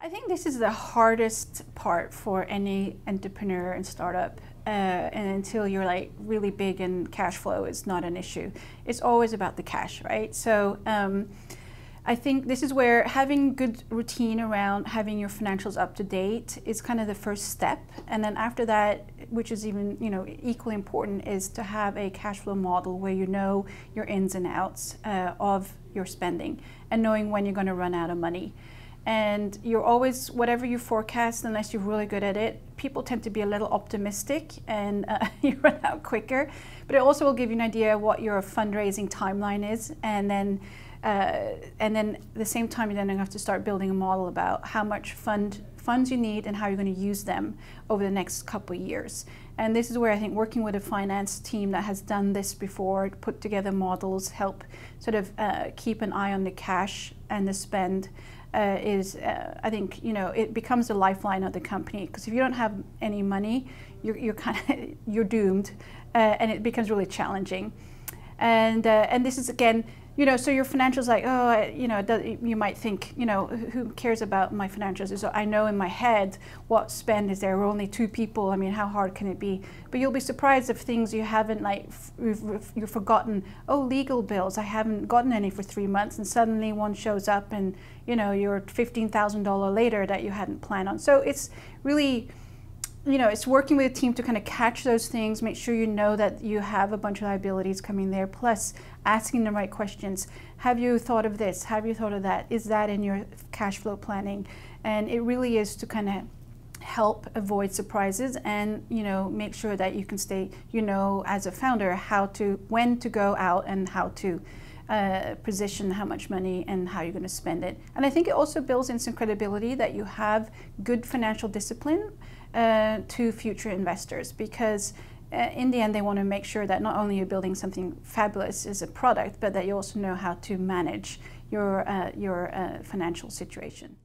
I think this is the hardest part for any entrepreneur and startup. And until you're like really big and cash flow is not an issue. It's always about the cash, right? So I think this is where having good routine around having your financials up to date is kind of the first step. And then after that, which is even equally important, is to have a cash flow model where you know your ins and outs of your spending and knowing when you're going to run out of money. And you're always, whatever you forecast, unless you're really good at it, people tend to be a little optimistic and you run out quicker. But it also will give you an idea of what your fundraising timeline is. And then at the same time, you then have to start building a model about how much funds you need and how you're going to use them over the next couple of years. And this is where I think working with a finance team that has done this before, put together models, help sort of keep an eye on the cash and the spend, I think it becomes the lifeline of the company, because if you don't have any money, you're doomed, and it becomes really challenging. And this is again, so your financials, like, you might think, who cares about my financials? So I know in my head what spend is there. We're only 2 people. I mean, how hard can it be? But you'll be surprised if things you haven't, like, you've forgotten. Oh, legal bills. I haven't gotten any for 3 months, and suddenly one shows up, and you're $15,000 later that you hadn't planned on. So it's really, it's working with a team to kind of catch those things, make sure you know that you have a bunch of liabilities coming there, plus asking the right questions. Have you thought of this? Have you thought of that? Is that in your cash flow planning? And it really is to kind of help avoid surprises and, make sure that you can stay, as a founder, when to go out and how to position how much money and how you're going to spend it. And I think it also builds in some credibility that you have good financial discipline to future investors, because in the end they want to make sure that not only you're building something fabulous as a product, but that you also know how to manage your financial situation.